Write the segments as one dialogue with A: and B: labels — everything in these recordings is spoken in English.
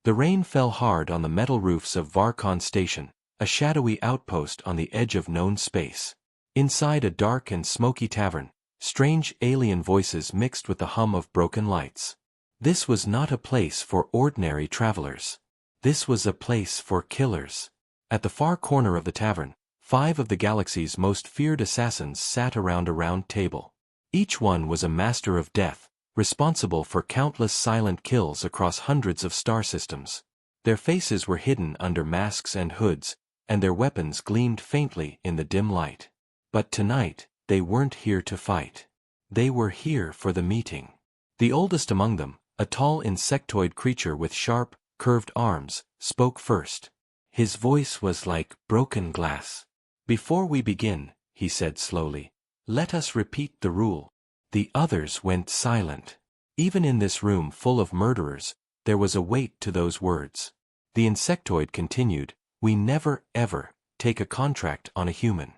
A: The rain fell hard on the metal roofs of Varkon Station, a shadowy outpost on the edge of known space. Inside a dark and smoky tavern, strange alien voices mixed with the hum of broken lights. This was not a place for ordinary travelers. This was a place for killers. At the far corner of the tavern, 5 of the galaxy's most feared assassins sat around a round table. Each one was a master of death, responsible for countless silent kills across hundreds of star systems. Their faces were hidden under masks and hoods, and their weapons gleamed faintly in the dim light. But tonight, they weren't here to fight. They were here for the meeting. The oldest among them, a tall insectoid creature with sharp, curved arms, spoke first. His voice was like broken glass. "Before we begin," he said slowly, "let us repeat the rule." The others went silent. Even in this room full of murderers, there was a weight to those words. The insectoid continued, "We never, ever, take a contract on a human."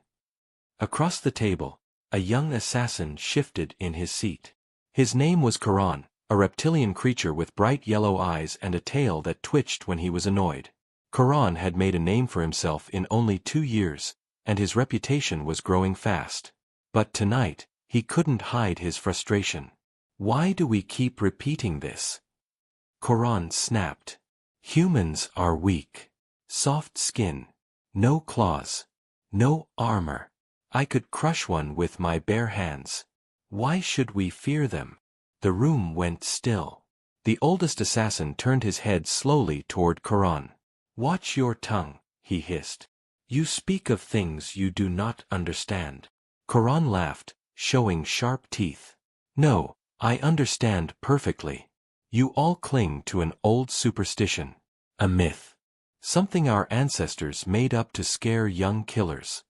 A: Across the table, a young assassin shifted in his seat. His name was Karan, a reptilian creature with bright yellow eyes and a tail that twitched when he was annoyed. Karan had made a name for himself in only 2 years, and his reputation was growing fast. But tonight, he couldn't hide his frustration. "Why do we keep repeating this?" Karan snapped. "Humans are weak. Soft skin. No claws. No armor. I could crush one with my bare hands. Why should we fear them?" The room went still. The oldest assassin turned his head slowly toward Karan. "Watch your tongue," he hissed. "You speak of things you do not understand." Karan laughed, showing sharp teeth. "No, I understand perfectly. You all cling to an old superstition. A myth. Something our ancestors made up to scare young killers."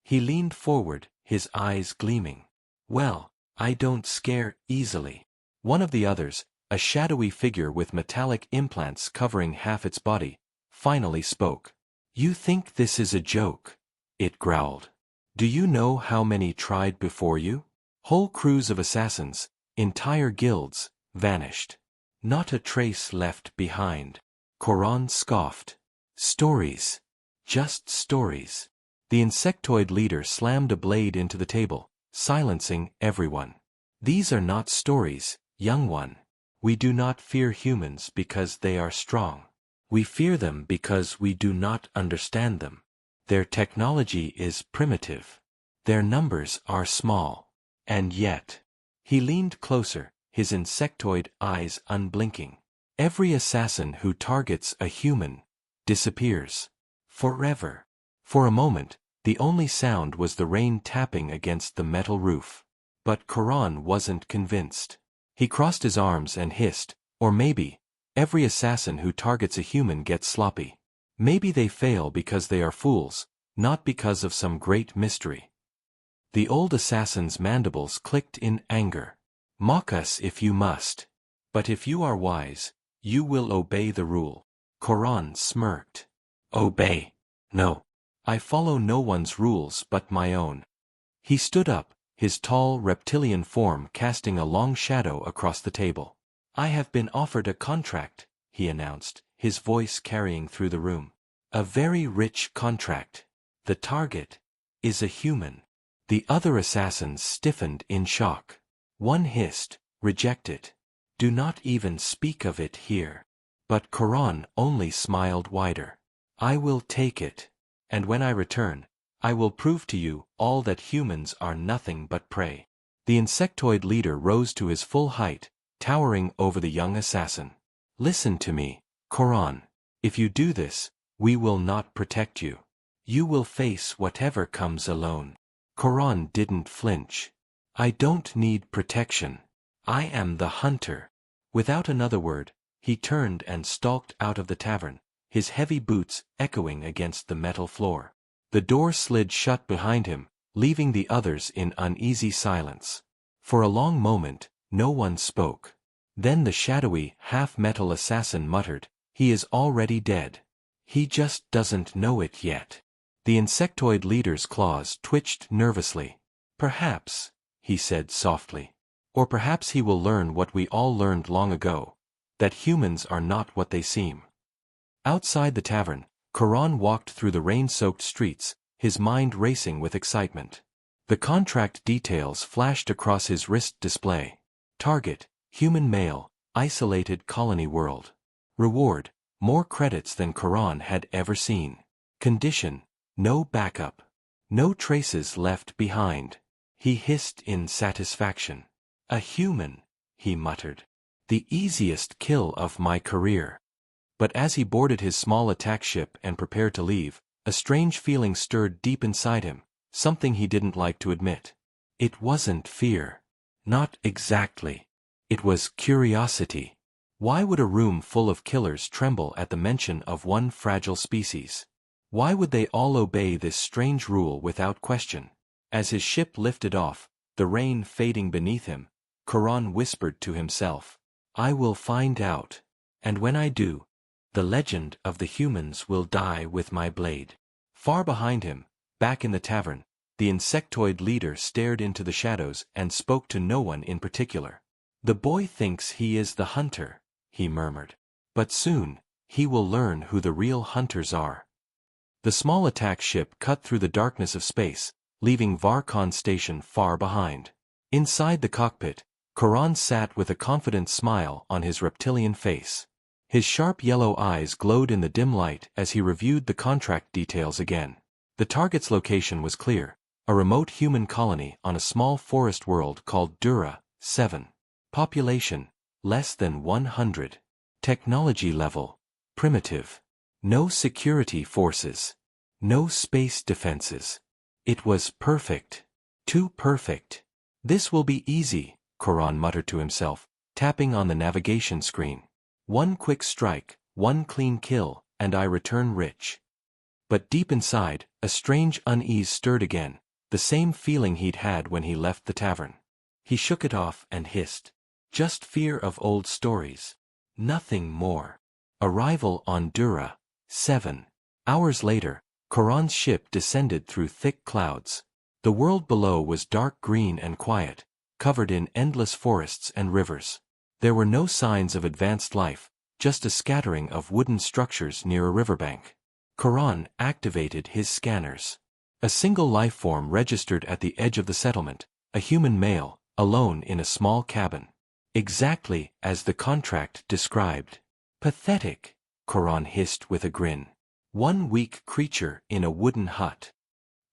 A: He leaned forward, his eyes gleaming. "Well, I don't scare easily." One of the others, a shadowy figure with metallic implants covering half its body, finally spoke. "You think this is a joke?" it growled. "Do you know how many tried before you? Whole crews of assassins, entire guilds, vanished. Not a trace left behind." Karan scoffed. "Stories. Just stories." The insectoid leader slammed a blade into the table, silencing everyone. "These are not stories, young one. We do not fear humans because they are strong. We fear them because we do not understand them. Their technology is primitive. Their numbers are small. And yet." He leaned closer, his insectoid eyes unblinking. "Every assassin who targets a human disappears. Forever." For a moment, the only sound was the rain tapping against the metal roof. But Karan wasn't convinced. He crossed his arms and hissed, "Or maybe, every assassin who targets a human gets sloppy. Maybe they fail because they are fools, not because of some great mystery." The old assassin's mandibles clicked in anger. "Mock us if you must. But if you are wise, you will obey the rule." Karan smirked. "Obey? No. I follow no one's rules but my own." He stood up, his tall reptilian form casting a long shadow across the table. "I have been offered a contract," he announced, his voice carrying through the room. "A very rich contract. The target is a human." The other assassins stiffened in shock. One hissed, "Reject it. Do not even speak of it here." But Karan only smiled wider. "I will take it. And when I return, I will prove to you all that humans are nothing but prey." The insectoid leader rose to his full height, towering over the young assassin. "Listen to me, Karan. If you do this, we will not protect you. You will face whatever comes alone." Karan didn't flinch. "I don't need protection. I am the hunter." Without another word, he turned and stalked out of the tavern, his heavy boots echoing against the metal floor. The door slid shut behind him, leaving the others in uneasy silence. For a long moment, no one spoke. Then the shadowy, half-metal assassin muttered, "He is already dead. He just doesn't know it yet." The insectoid leader's claws twitched nervously. "Perhaps," he said softly. "Or perhaps he will learn what we all learned long ago. that humans are not what they seem. Outside the tavern, Karan walked through the rain-soaked streets, his mind racing with excitement. The contract details flashed across his wrist display. Target, human male, isolated colony world. Reward, more credits than Karan had ever seen. Condition, no backup. No traces left behind. He hissed in satisfaction. A human, he muttered. The easiest kill of my career. But as he boarded his small attack ship and prepared to leave, a strange feeling stirred deep inside him, something he didn't like to admit. It wasn't fear. Not exactly. It was curiosity. Why would a room full of killers tremble at the mention of one fragile species? Why would they all obey this strange rule without question? As his ship lifted off, the rain fading beneath him, Karan whispered to himself, I will find out. And when I do, the legend of the humans will die with my blade. Far behind him, back in the tavern, the insectoid leader stared into the shadows and spoke to no one in particular. The boy thinks he is the hunter, he murmured. But soon, he will learn who the real hunters are. The small attack ship cut through the darkness of space, leaving Varkon Station far behind. Inside the cockpit, Karan sat with a confident smile on his reptilian face. His sharp yellow eyes glowed in the dim light as he reviewed the contract details again. The target's location was clear, a remote human colony on a small forest world called Dura, 7. Population, less than 100. Technology level, primitive. No security forces. No space defenses. It was perfect. Too perfect. This will be easy, Karan muttered to himself, tapping on the navigation screen. One quick strike, one clean kill, and I return rich. But deep inside, a strange unease stirred again, the same feeling he'd had when he left the tavern. He shook it off and hissed. Just fear of old stories. Nothing more. Arrival on Dura. 7 hours later, Karan's ship descended through thick clouds. The world below was dark green and quiet, covered in endless forests and rivers. There were no signs of advanced life, just a scattering of wooden structures near a riverbank. Karan activated his scanners. A single life form registered at the edge of the settlement, a human male, alone in a small cabin. Exactly as the contract described. Pathetic, Karan hissed with a grin. One weak creature in a wooden hut.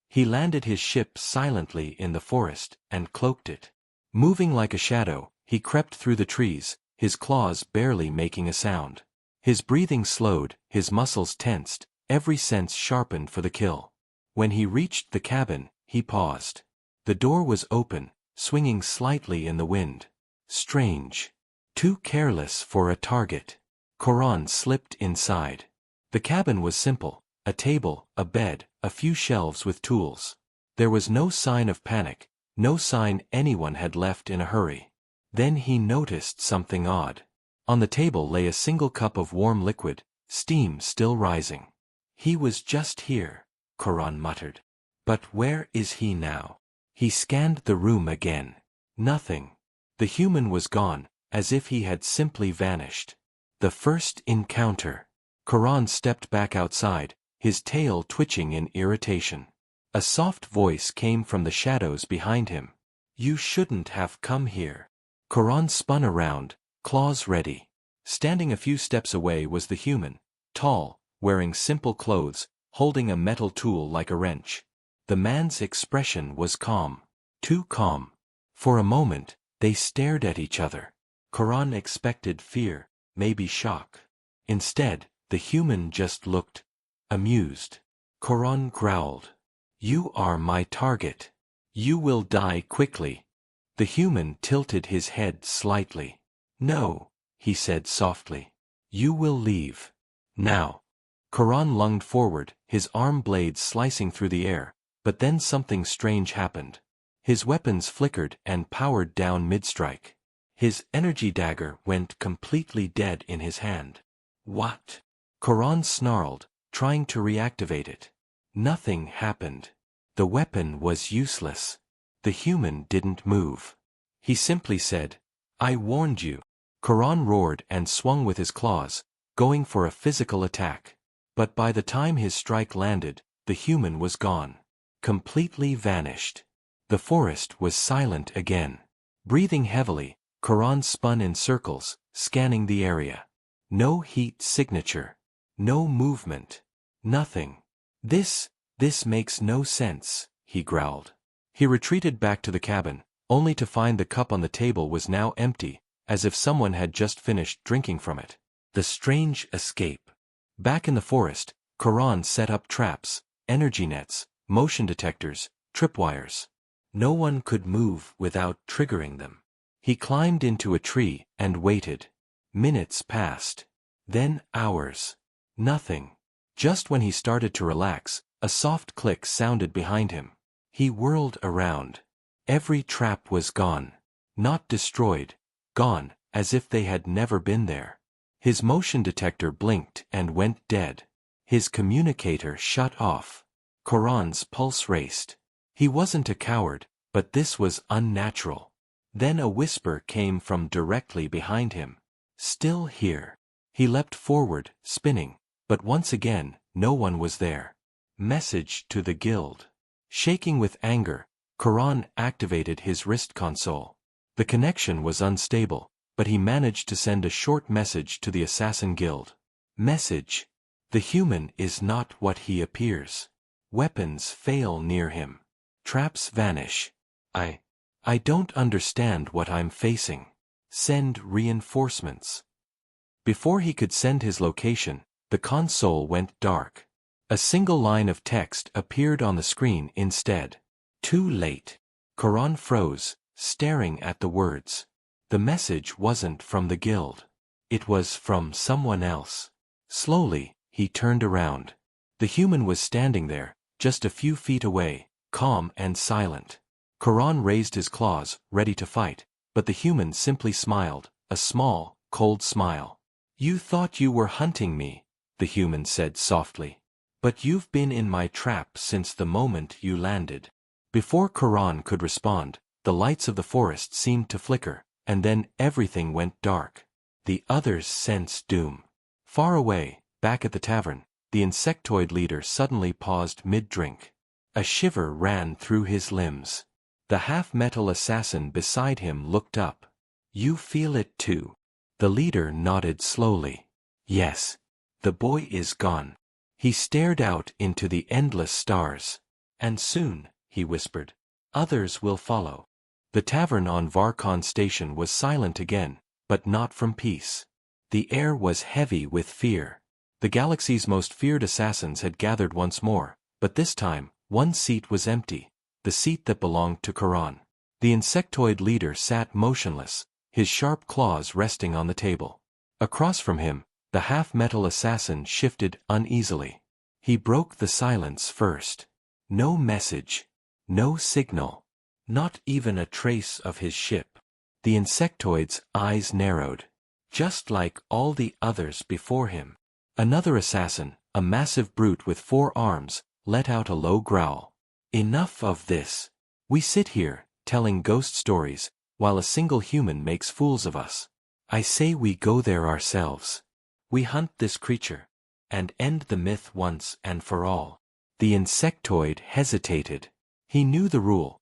A: He landed his ship silently in the forest and cloaked it. Moving like a shadow, he crept through the trees, his claws barely making a sound. His breathing slowed, his muscles tensed, every sense sharpened for the kill. When he reached the cabin, he paused. The door was open, swinging slightly in the wind. Strange. Too careless for a target. Karan slipped inside. The cabin was simple, a table, a bed, a few shelves with tools. There was no sign of panic, no sign anyone had left in a hurry. Then he noticed something odd. On the table lay a single cup of warm liquid, steam still rising. He was just here, Karan muttered. But where is he now? He scanned the room again. Nothing. The human was gone, as if he had simply vanished. The first encounter. Karan stepped back outside, his tail twitching in irritation. A soft voice came from the shadows behind him. You shouldn't have come here. Karan spun around, claws ready. Standing a few steps away was the human, tall, wearing simple clothes, holding a metal tool like a wrench. The man's expression was calm. Too calm. For a moment, they stared at each other. Karan expected fear, maybe shock. Instead, the human just looked amused. Karan growled. You are my target. You will die quickly. The human tilted his head slightly. No, he said softly. You will leave. Now. Karan lunged forward, his arm blades slicing through the air, but then something strange happened. His weapons flickered and powered down mid-strike. His energy dagger went completely dead in his hand. What? Karan snarled, trying to reactivate it. Nothing happened. The weapon was useless. The human didn't move. He simply said, I warned you. Charon roared and swung with his claws, going for a physical attack. But by the time his strike landed, the human was gone. Completely vanished. The forest was silent again. Breathing heavily, Charon spun in circles, scanning the area. No heat signature. No movement. Nothing. This makes no sense, he growled. He retreated back to the cabin, only to find the cup on the table was now empty, as if someone had just finished drinking from it. The strange escape. Back in the forest, Charon set up traps, energy nets, motion detectors, tripwires. No one could move without triggering them. He climbed into a tree and waited. Minutes passed. Then hours. Nothing. Just when he started to relax, a soft click sounded behind him. He whirled around. Every trap was gone. Not destroyed. Gone, as if they had never been there. His motion detector blinked and went dead. His communicator shut off. Charon's pulse raced. He wasn't a coward, but this was unnatural. Then a whisper came from directly behind him. Still here. He leapt forward, spinning, but once again, no one was there. Message to the guild. Shaking with anger, Charon activated his wrist console. The connection was unstable, but he managed to send a short message to the assassin guild. Message. The human is not what he appears. Weapons fail near him. Traps vanish. I don't understand what I'm facing. Send reinforcements. Before he could send his location, the console went dark. A single line of text appeared on the screen instead. Too late. Charon froze, staring at the words. The message wasn't from the guild. It was from someone else. Slowly, he turned around. The human was standing there, just a few feet away, calm and silent. Charon raised his claws, ready to fight, but the human simply smiled, a small, cold smile. You thought you were hunting me, the human said softly. But you've been in my trap since the moment you landed. Before Charon could respond, the lights of the forest seemed to flicker, and then everything went dark. The others sensed doom. Far away, back at the tavern, the insectoid leader suddenly paused mid-drink. A shiver ran through his limbs. The half-metal assassin beside him looked up. You feel it too. The leader nodded slowly. Yes. The boy is gone. He stared out into the endless stars. And soon, he whispered, others will follow. The tavern on Varkon Station was silent again, but not from peace. The air was heavy with fear. The galaxy's most feared assassins had gathered once more, but this time, one seat was empty, the seat that belonged to Charon. The insectoid leader sat motionless, his sharp claws resting on the table. Across from him, the half-metal assassin shifted uneasily. He broke the silence first. No message. No signal. Not even a trace of his ship. The insectoid's eyes narrowed. Just like all the others before him. Another assassin, a massive brute with 4 arms, let out a low growl. Enough of this. We sit here, telling ghost stories, while a single human makes fools of us. I say we go there ourselves. We hunt this creature, and end the myth once and for all. The insectoid hesitated. He knew the rule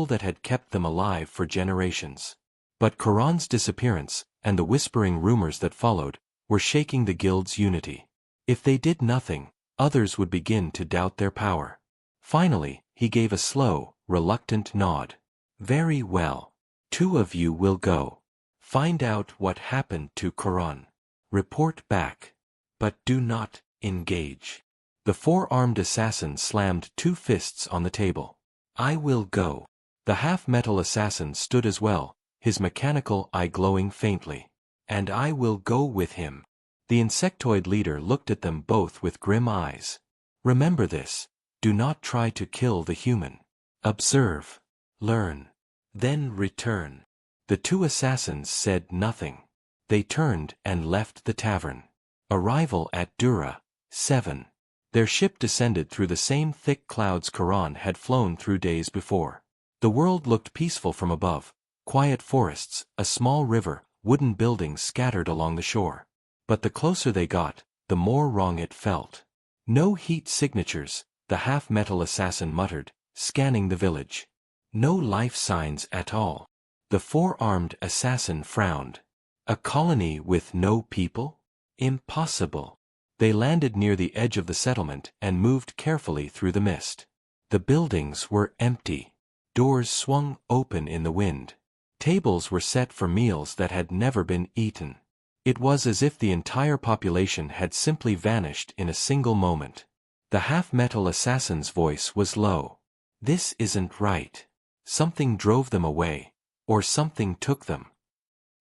A: that had kept them alive for generations. But Charon's disappearance, and the whispering rumors that followed, were shaking the guild's unity. If they did nothing, others would begin to doubt their power. Finally, he gave a slow, reluctant nod. Very well. 2 of you will go. Find out what happened to Charon. Report back. But do not engage. The 4-armed assassin slammed 2 fists on the table. I will go. The half-metal assassin stood as well, his mechanical eye glowing faintly. And I will go with him. The insectoid leader looked at them both with grim eyes. Remember this. Do not try to kill the human. Observe. Learn. Then return. The 2 assassins said nothing. They turned and left the tavern. Arrival at Dura, 7. Their ship descended through the same thick clouds Charon had flown through days before. The world looked peaceful from above. Quiet forests, a small river, wooden buildings scattered along the shore. But the closer they got, the more wrong it felt. No heat signatures, the half-metal assassin muttered, scanning the village. No life signs at all. The four-armed assassin frowned. A colony with no people? Impossible. They landed near the edge of the settlement and moved carefully through the mist. The buildings were empty. Doors swung open in the wind. Tables were set for meals that had never been eaten. It was as if the entire population had simply vanished in a single moment. The half-metal assassin's voice was low. This isn't right. Something drove them away, or something took them.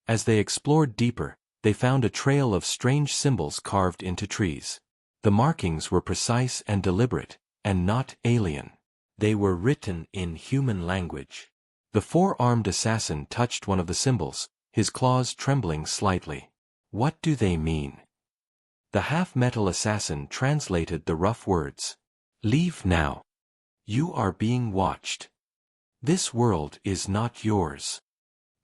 A: As they explored deeper, they found a trail of strange symbols carved into trees. The markings were precise and deliberate, and not alien. They were written in human language. The four-armed assassin touched one of the symbols, his claws trembling slightly. What do they mean? The half-metal assassin translated the rough words. Leave now. You are being watched. This world is not yours.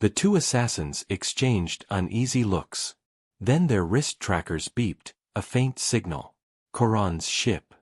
A: The two assassins exchanged uneasy looks. Then their wrist trackers beeped, a faint signal. Koran's ship.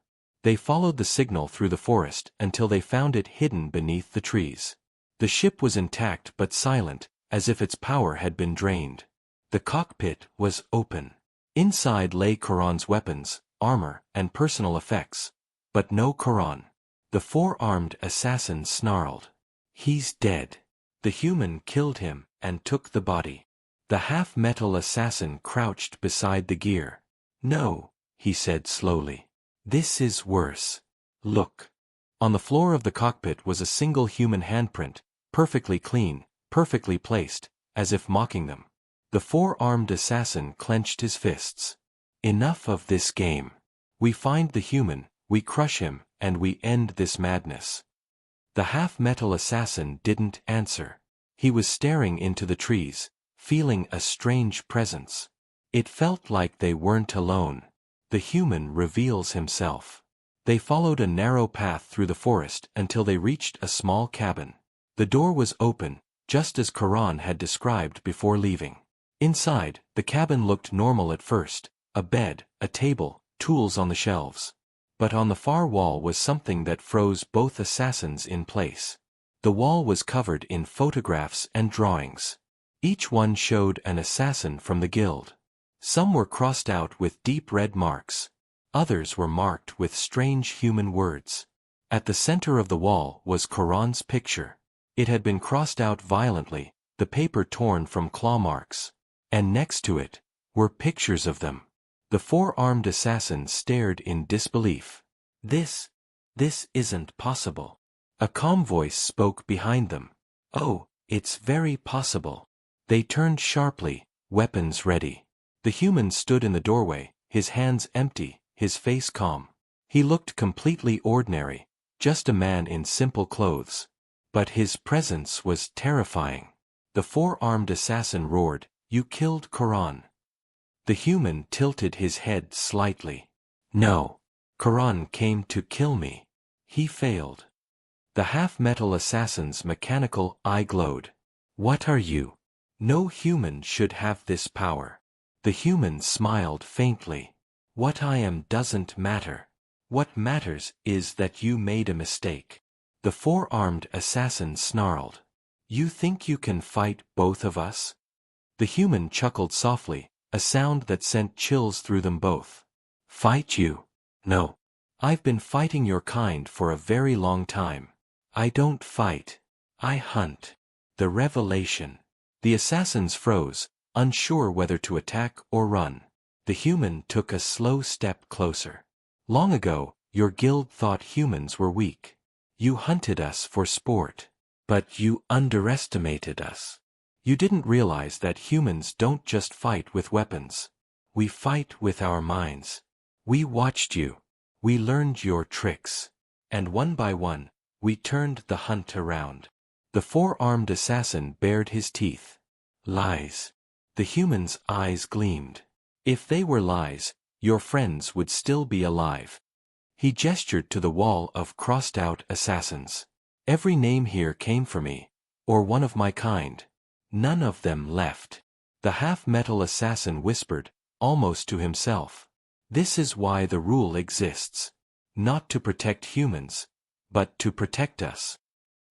A: They followed the signal through the forest until they found it hidden beneath the trees. The ship was intact but silent, as if its power had been drained. The cockpit was open. Inside lay Koran's weapons, armor, and personal effects. But no Koran. The four-armed assassin snarled. He's dead. The human killed him and took the body. The half-metal assassin crouched beside the gear. No, he said slowly. This is worse. Look. On the floor of the cockpit was a single human handprint, perfectly clean, perfectly placed, as if mocking them. The four-armed assassin clenched his fists. Enough of this game. We find the human, we crush him, and we end this madness. The half-metal assassin didn't answer. He was staring into the trees, feeling a strange presence. It felt like they weren't alone. The human reveals himself. They followed a narrow path through the forest until they reached a small cabin. The door was open, just as Koran had described before leaving. Inside, the cabin looked normal at first, a bed, a table, tools on the shelves. But on the far wall was something that froze both assassins in place. The wall was covered in photographs and drawings. Each one showed an assassin from the guild. Some were crossed out with deep red marks. Others were marked with strange human words. At the center of the wall was Koran's picture. It had been crossed out violently, the paper torn from claw marks. And next to it were pictures of them. The four-armed assassin stared in disbelief. This isn't possible. A calm voice spoke behind them. Oh, it's very possible. They turned sharply, weapons ready. The human stood in the doorway, his hands empty, his face calm. He looked completely ordinary, just a man in simple clothes. But his presence was terrifying. The four-armed assassin roared, "You killed Koran." The human tilted his head slightly. No. Koran came to kill me. He failed. The half-metal assassin's mechanical eye glowed. What are you? No human should have this power. The human smiled faintly. What I am doesn't matter. What matters is that you made a mistake. The four-armed assassin snarled. You think you can fight both of us? The human chuckled softly, a sound that sent chills through them both. Fight you? No. I've been fighting your kind for a very long time. I don't fight. I hunt. The revelation. The assassins froze, unsure whether to attack or run. The human took a slow step closer. Long ago, your guild thought humans were weak. You hunted us for sport. But you underestimated us. You didn't realize that humans don't just fight with weapons. We fight with our minds. We watched you. We learned your tricks. And one by one, we turned the hunt around. The four-armed assassin bared his teeth. Lies. The human's eyes gleamed. If they were lies, your friends would still be alive. He gestured to the wall of crossed-out assassins. Every name here came for me, or one of my kind. None of them left. The half-metal assassin whispered, almost to himself. This is why the rule exists. Not to protect humans, but to protect us.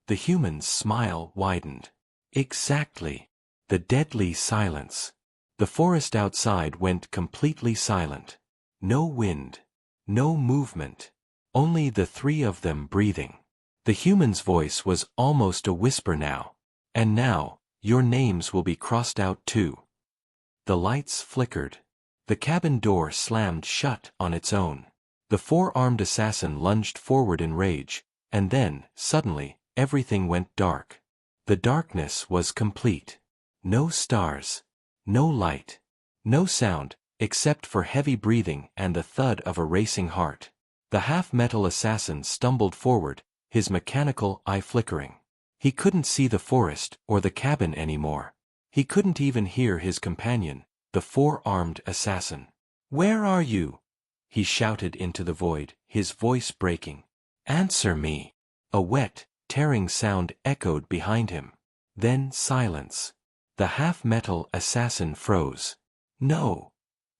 A: The human's smile widened. Exactly. The deadly silence. The forest outside went completely silent. No wind. No movement. Only the three of them breathing. The human's voice was almost a whisper now. And now, your names will be crossed out too. The lights flickered. The cabin door slammed shut on its own. The four-armed assassin lunged forward in rage, and then, suddenly, everything went dark. The darkness was complete. No stars. No light. No sound, except for heavy breathing and the thud of a racing heart. The half-metal assassin stumbled forward, his mechanical eye flickering. He couldn't see the forest or the cabin anymore. He couldn't even hear his companion, the four-armed assassin. "Where are you?" he shouted into the void, his voice breaking. "Answer me." A wet, tearing sound echoed behind him. Then silence. The half-metal assassin froze. "No,"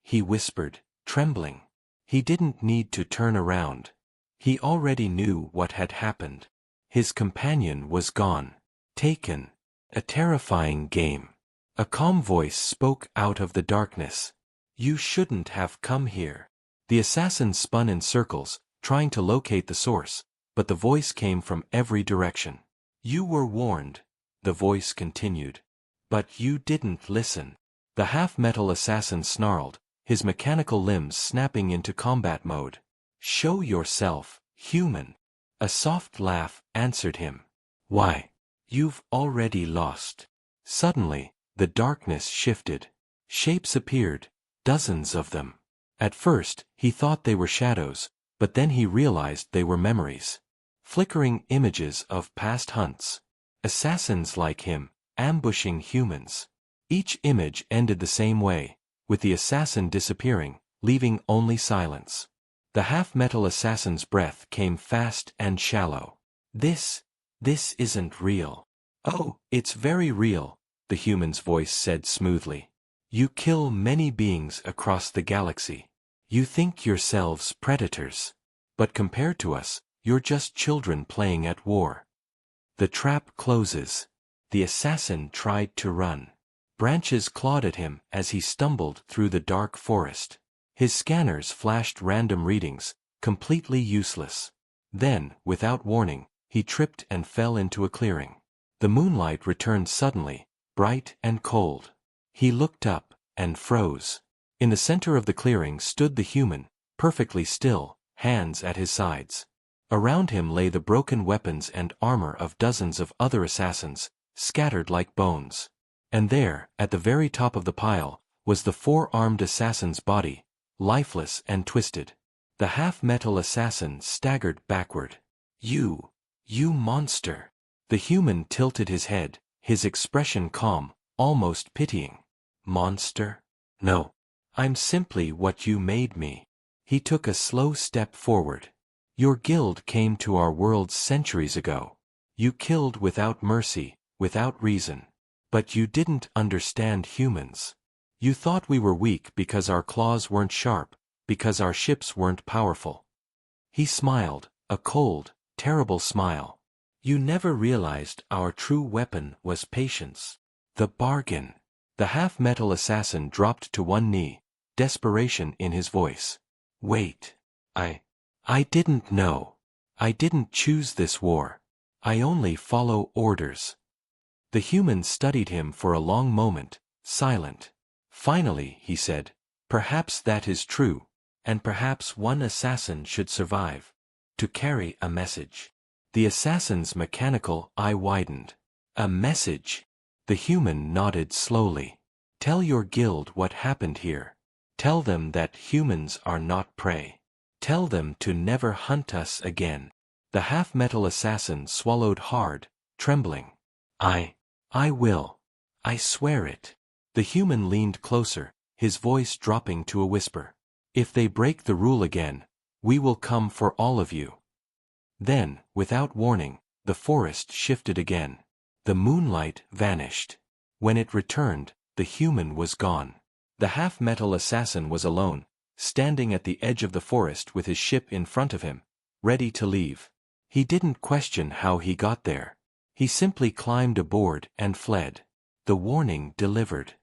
A: he whispered, trembling. He didn't need to turn around. He already knew what had happened. His companion was gone. Taken. A terrifying game. A calm voice spoke out of the darkness. "You shouldn't have come here." The assassin spun in circles, trying to locate the source, but the voice came from every direction. "You were warned," the voice continued. "But you didn't listen." The half-metal assassin snarled, his mechanical limbs snapping into combat mode. "Show yourself, human." A soft laugh answered him. "Why? You've already lost." Suddenly, the darkness shifted. Shapes appeared, dozens of them. At first, he thought they were shadows, but then he realized they were memories. Flickering images of past hunts. Assassins like him, ambushing humans. Each image ended the same way, with the assassin disappearing, leaving only silence. The half-metal assassin's breath came fast and shallow. This isn't real." "Oh, it's very real," the human's voice said smoothly. "You kill many beings across the galaxy. You think yourselves predators. But compared to us, you're just children playing at war." The trap closes. The assassin tried to run. Branches clawed at him as he stumbled through the dark forest. His scanners flashed random readings, completely useless. Then, without warning, he tripped and fell into a clearing. The moonlight returned suddenly, bright and cold. He looked up, and froze. In the center of the clearing stood the human, perfectly still, hands at his sides. Around him lay the broken weapons and armor of dozens of other assassins, scattered like bones. And there, at the very top of the pile, was the four-armed assassin's body, lifeless and twisted. The half-metal assassin staggered backward. You monster." The human tilted his head, his expression calm, almost pitying. "Monster? No. I'm simply what you made me." He took a slow step forward. "Your guild came to our world centuries ago. You killed without mercy, without reason. But you didn't understand humans. You thought we were weak because our claws weren't sharp, because our ships weren't powerful." He smiled, a cold, terrible smile. "You never realized our true weapon was patience. The bargain." The half-metal assassin dropped to one knee, desperation in his voice. "Wait. I didn't know. I didn't choose this war. I only follow orders." The human studied him for a long moment, silent. Finally, he said, "Perhaps that is true, and perhaps one assassin should survive, to carry a message." The assassin's mechanical eye widened. "A message?" The human nodded slowly. "Tell your guild what happened here. Tell them that humans are not prey. Tell them to never hunt us again." The half-metal assassin swallowed hard, trembling. I will. I swear it." The human leaned closer, his voice dropping to a whisper. "If they break the rule again, we will come for all of you." Then, without warning, the forest shifted again. The moonlight vanished. When it returned, the human was gone. The half-metal assassin was alone, standing at the edge of the forest with his ship in front of him, ready to leave. He didn't question how he got there. He simply climbed aboard and fled. The warning delivered.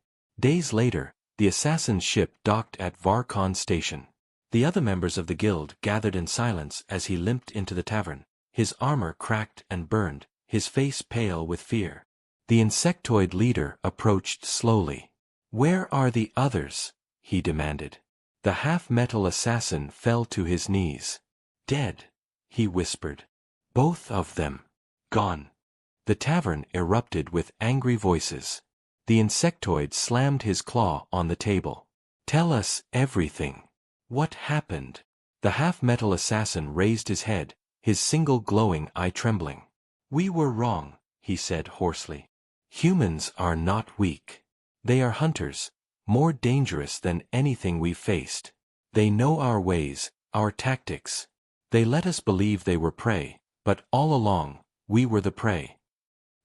A: Days later, the assassin's ship docked at Varkon Station. The other members of the guild gathered in silence as he limped into the tavern, his armor cracked and burned, his face pale with fear. The insectoid leader approached slowly. "Where are the others?" he demanded. The half-metal assassin fell to his knees. "Dead," he whispered. "Both of them. Gone." The tavern erupted with angry voices. The insectoid slammed his claw on the table. "Tell us everything. What happened?" The half-metal assassin raised his head, his single glowing eye trembling. "We were wrong," he said hoarsely. "Humans are not weak. They are hunters, more dangerous than anything we've faced. They know our ways, our tactics. They let us believe they were prey, but all along, we were the prey."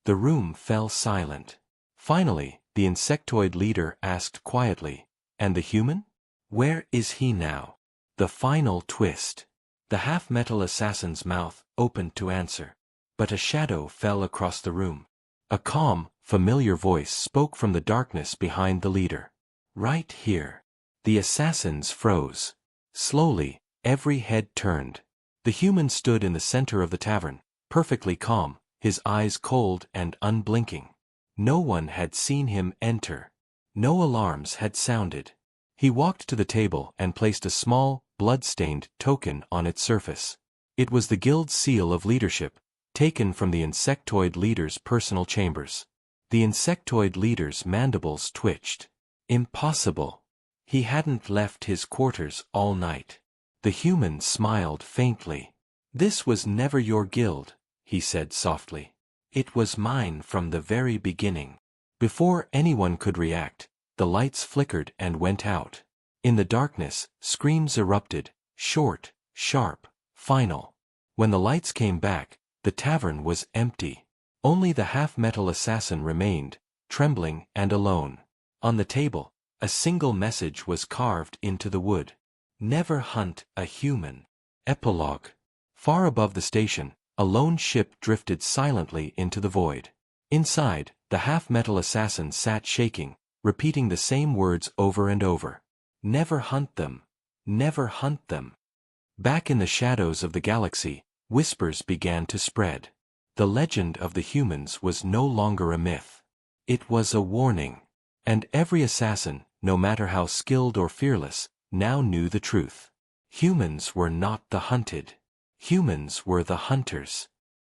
A: The room fell silent. Finally, the insectoid leader asked quietly, "And the human? Where is he now?" The final twist. The half-metal assassin's mouth opened to answer. But a shadow fell across the room. A calm, familiar voice spoke from the darkness behind the leader. "Right here." The assassins froze. Slowly, every head turned. The human stood in the center of the tavern, perfectly calm, his eyes cold and unblinking. No one had seen him enter. No alarms had sounded. He walked to the table and placed a small, blood-stained token on its surface. It was the guild's seal of leadership, taken from the insectoid leader's personal chambers. The insectoid leader's mandibles twitched. Impossible. He hadn't left his quarters all night. The human smiled faintly. "This was never your guild," he said softly. "It was mine from the very beginning." Before anyone could react, the lights flickered and went out. In the darkness, screams erupted, short, sharp, final. When the lights came back, the tavern was empty. Only the half-metal assassin remained, trembling and alone. On the table, a single message was carved into the wood. "Never hunt a human." Epilogue. Far above the station, a lone ship drifted silently into the void. Inside, the half-metal assassin sat shaking, repeating the same words over and over. "Never hunt them. Never hunt them." Back in the shadows of the galaxy, whispers began to spread. The legend of the humans was no longer a myth. It was a warning. And every assassin, no matter how skilled or fearless, now knew the truth. Humans were not the hunted. Humans were the hunters.